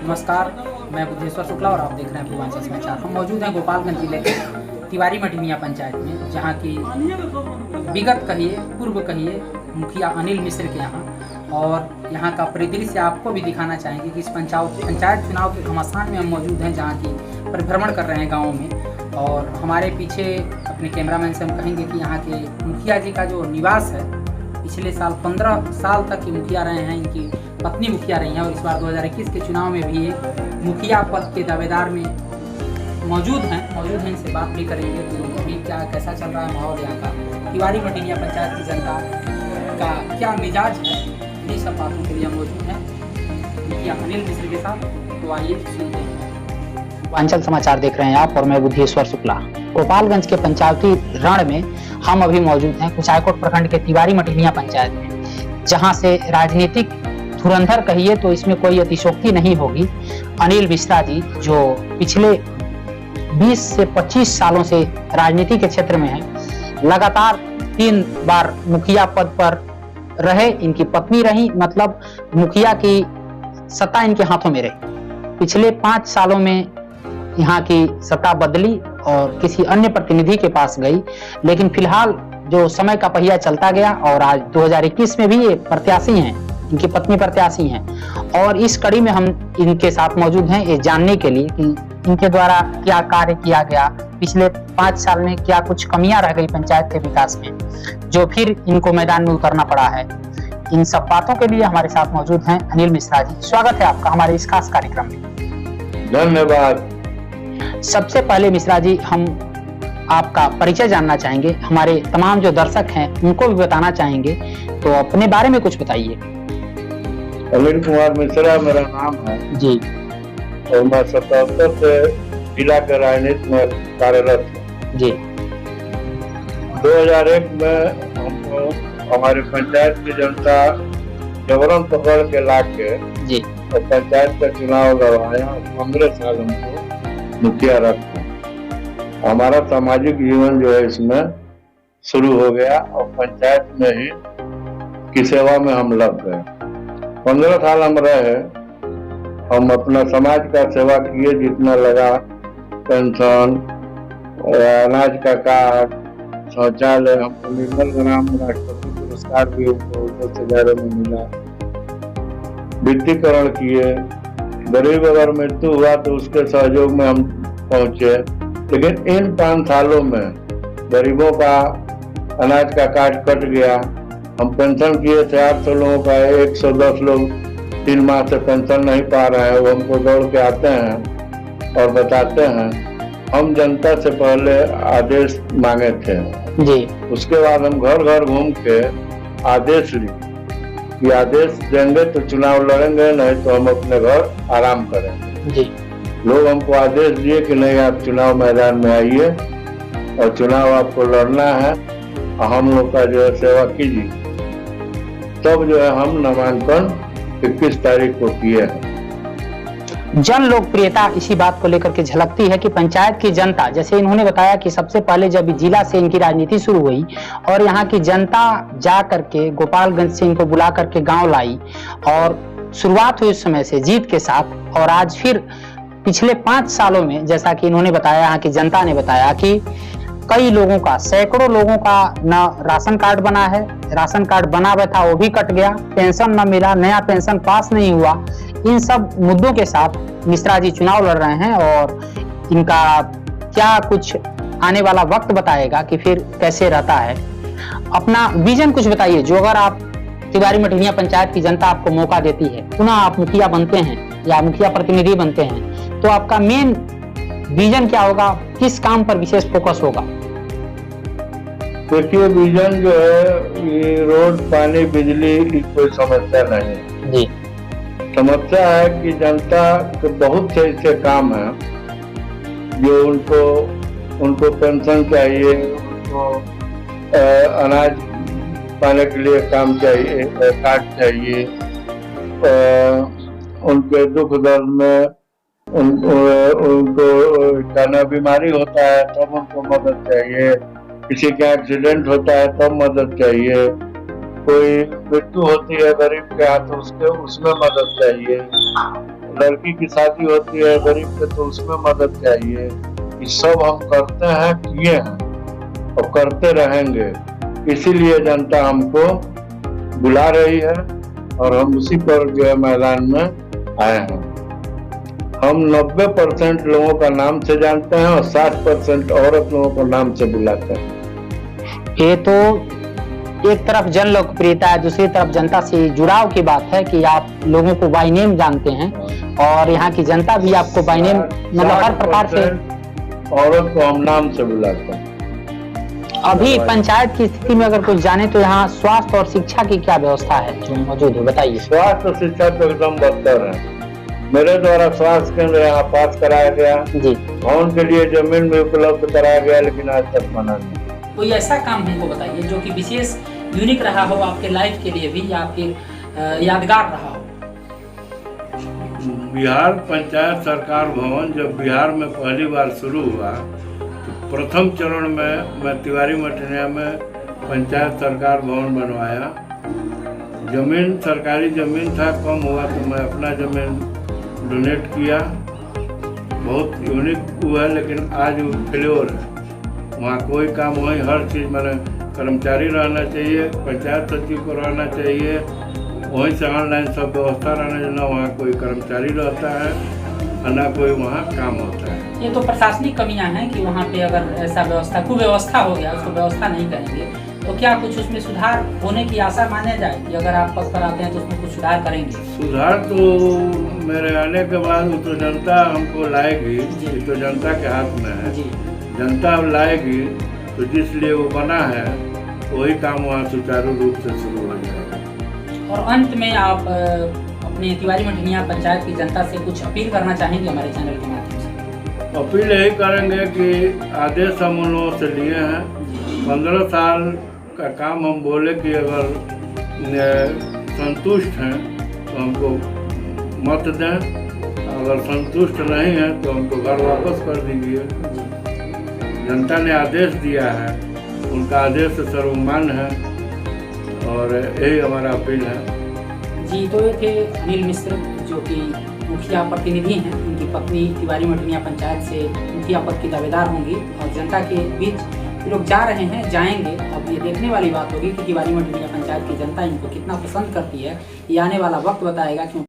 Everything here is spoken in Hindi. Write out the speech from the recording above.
नमस्कार, मैं बुद्धेश्वर शुक्ला और आप देख रहे हैं पूर्वांचल समाचार। हम मौजूद हैं गोपालगंज जिले के तिवारी मटिनिया पंचायत में, जहां की विगत कहिए पूर्व कहिए मुखिया अनिल मिश्र के यहाँ, और यहाँ का परिदृश्य आपको भी दिखाना चाहेंगे कि इस पंचायत चुनाव के घमासान में हम मौजूद हैं, जहाँ की परिभ्रमण कर रहे हैं गाँव में। और हमारे पीछे अपने कैमरामैन से हम कहेंगे कि यहाँ के मुखिया जी का जो निवास है, पिछले साल 15 साल तक ये मुखिया रहे हैं, इनकी पत्नी मुखिया रही हैं, और इस बार 2021 के चुनाव में भी ये मुखिया पद के दावेदार में मौजूद हैं। इनसे बात भी करेंगे कि अभी कैसा चल रहा है माहौल यहाँ का, तिवारी मटिनिया पंचायत की जनता का क्या मिजाज है, इन्हीं सब बातों के लिए हम मौजूद हैं मुखिया अनिल मिश्र के साथ। तो आइए सुनते हैं। पूर्वांचल समाचार देख रहे हैं आप और मैं बुद्धेश्वर शुक्ला। गोपालगंज के पंचायती रण में हम अभी मौजूद हैं, कुचायकोट प्रखंड के तिवारी मटिनिया पंचायत में, जहां से राजनीतिक धुरंधर कहिए तो इसमें कोई अतिशोक्ति नहीं होगी। अनिल मिश्रा जी जो पिछले 20 से 25 सालों से राजनीति के क्षेत्र में हैं, लगातार 3 बार मुखिया पद पर रहे, इनकी पत्नी रही, मतलब मुखिया की सत्ता इनके हाथों में रही। पिछले 5 सालों में यहाँ की सत्ता बदली और किसी अन्य प्रतिनिधि के पास गई, लेकिन फिलहाल जो समय का पहिया चलता गया और आज 2021 में भी ये प्रत्याशी हैं, इनकी पत्नी प्रत्याशी हैं। और इस कड़ी में हम इनके साथ मौजूद हैं ये जानने के लिए कि इनके द्वारा क्या कार्य किया गया, पिछले 5 साल में क्या कुछ कमियां रह गई पंचायत के विकास में, जो फिर इनको मैदान में उतरना पड़ा है। इन सब बातों के लिए हमारे साथ मौजूद हैं अनिल मिश्रा जी। स्वागत है आपका हमारे इस खास कार्यक्रम में। धन्यवाद। सबसे पहले मिश्रा जी, हम आपका परिचय जानना चाहेंगे, हमारे तमाम जो दर्शक हैं उनको भी बताना चाहेंगे, तो अपने बारे में कुछ बताइए। अनिल कुमार मिश्रा मेरा नाम है जी। और मैं 77 से जिला के राजनीति में कार्यरत हूँ जी। 2001 में हमको हमारे पंचायत की जनता जबरन पकड़ के ला के जी और पंचायत का चुनाव लड़वाया। 15 साल हमको मुखिया रखा। हमारा सामाजिक जीवन जो है इसमें शुरू हो गया और पंचायत में ही की सेवा में हम लग गए। 15 साल हम रहे, हम अपना समाज का सेवा किए जितना लगा, पेंशन, अनाज का कार्ड, शौचालय, हमको निर्मल ग्राम राष्ट्रपति पुरस्कार भी हमको उससे ज़्यादा में मिला। वित्तीकरण किए, गरीब अगर मृत्यु हुआ तो उसके सहयोग में हम पहुंचे। लेकिन इन 5 सालों में गरीबों का अनाज का कार्ड कट गया। हम पेंशन किए थे 800 लोगों का, 110 लोग 3 माह से पेंशन नहीं पा रहे हैं। वो हमको दौड़ के आते हैं और बताते हैं। हम जनता से पहले आदेश मांगे थे जी। उसके बाद हम घर घर घूम के आदेश लिए कि आदेश देंगे तो चुनाव लड़ेंगे, नहीं तो हम अपने घर आराम करेंगे जी। लोग हमको आदेश दिए कि नहीं, आप चुनाव मैदान में आइए और चुनाव आपको लड़ना है और हम लोग का जो है सेवा कीजिए। तब जो है हम नामांकन 21 तारीख को किए हैं। जन लोकप्रियता इसी बात को लेकर के झलकती है कि पंचायत की जनता, जैसे इन्होंने बताया कि सबसे पहले जब जिला से इनकी राजनीति शुरू हुई और यहाँ की जनता जा करके गोपालगंज से इनको बुला करके गांव लाई और शुरुआत हुई उस समय से जीत के साथ, और आज फिर पिछले 5 सालों में जैसा कि इन्होंने बताया, यहाँ की जनता ने बताया कि कई लोगों का, सैकड़ों लोगों का न राशन कार्ड बना है, राशन कार्ड बना हुआ था वो भी कट गया, पेंशन न मिला, नया पेंशन पास नहीं हुआ। इन सब मुद्दों के साथ मिश्रा जी चुनाव लड़ रहे हैं और इनका क्या कुछ आने वाला वक्त बताएगा कि फिर कैसे रहता है। अपना विजन कुछ बताइए, जो अगर आप तिवारी मटिनिया पंचायत की जनता आपको मौका देती है, पुनः आप मुखिया बनते हैं या मुखिया प्रतिनिधि बनते हैं, तो आपका मेन विजन क्या होगा, किस काम पर विशेष फोकस होगा? देखिए, विजन जो है ये रोड, पानी, बिजली की कोई समस्या नहीं जी। समस्या है कि जनता के बहुत से ऐसे काम हैं जो उनको पेंशन चाहिए, उनको अनाज पाने के लिए काम चाहिए, कार्ड चाहिए, उनके दुख दर्द में उनको खाना बीमारी होता है तब उनको मदद चाहिए, किसी का एक्सीडेंट होता है तब मदद चाहिए, कोई मृत्यु होती है गरीब के हाथ उसमें मदद चाहिए, लड़की की शादी होती है गरीब के तो उसमें मदद चाहिए। ये सब हम करते हैं, किए हैं और करते रहेंगे। इसीलिए जनता हमको बुला रही है और हम उसी पर जो है मैदान में आए हैं। हम 90% लोगों का नाम से जानते हैं और 60% औरत लोगों को नाम से बुलाते हैं। ये तो एक तरफ जन लोकप्रियता है, दूसरी तरफ जनता से जुड़ाव की बात है कि आप लोगों को बाय नेम जानते हैं और यहाँ की जनता भी आपको बाय नेम मतलब हर प्रकार से। औरत को हम नाम से बुलाते हैं। अभी पंचायत की स्थिति में अगर कुछ जाने तो यहाँ स्वास्थ्य और शिक्षा की क्या व्यवस्था है जो मौजूद है, बताइए। स्वास्थ्य और शिक्षा तो एकदम बदतर है। मेरे द्वारा स्वास्थ्य केंद्र यहाँ पास कराया गया जी, भवन के लिए जमीन भी उपलब्ध कराया गया, लेकिन आज तक बना नहीं। कोई ऐसा काम हमको बताइए जो कि विशेष यूनिक रहा हो आपके लाइफ के लिए भी या आपके यादगार रहा हो। बिहार पंचायत सरकार भवन जब बिहार में पहली बार शुरू हुआ तो प्रथम चरण में मैं तिवारी मठनिया में पंचायत सरकार भवन बनवाया। जमीन सरकारी जमीन था, कम हुआ तो मैं अपना जमीन डोनेट किया। बहुत यूनिक हुआ, लेकिन आज वो फ्लोर है, वहाँ कोई काम वहीं हर चीज़ मैंने कर्मचारी रहना चाहिए, पंचायत सचिव को रहना चाहिए, वहीं से ऑनलाइन सब व्यवस्था रहना चाहिए। ना वहाँ कोई कर्मचारी रहता है और ना कोई वहाँ काम होता है। ये तो प्रशासनिक कमियां हैं कि वहाँ पे अगर ऐसा व्यवस्था कुव्यवस्था हो गया, उसको व्यवस्था नहीं करेंगे तो क्या कुछ उसमें सुधार होने की आशा माने जाए कि अगर आप पद पर आते हैं तो उसमें कुछ सुधार करेंगे? सुधार तो मेरे आने के बाद वो तो जनता हमको लाएगी, ये तो जनता के हाथ में है। जनता लाएगी तो जिसलिए वो बना है वही काम वहाँ सुचारू रूप से शुरू हो जाएगा। और अंत में आप अपने तिवारी मठनिया पंचायत की जनता से कुछ अपील करना चाहेंगे हमारे चैनल के माध्यम से? अपील यही करेंगे कि आदेश हम उन लोगों से लिए हैं। 15 साल का काम हम बोले कि अगर संतुष्ट हैं तो हमको मत दें, अगर संतुष्ट नहीं है तो हमको घर वापस कर दीजिए। जनता ने आदेश दिया है, उनका आदेश सर्वमान्य है और यही हमारा अपील है। जी, तो ये थे अनिल मिश्र जो कि मुखिया प्रतिनिधि हैं। उनकी पत्नी तिवारी मठनिया पंचायत से मुखिया पद की दावेदार होंगी और जनता के बीच लोग जा रहे हैं, जाएंगे। अब ये देखने वाली बात होगी कि तिवारी मठनिया पंचायत की जनता इनको कितना पसंद करती है, ये आने वाला वक्त बताएगा। क्यों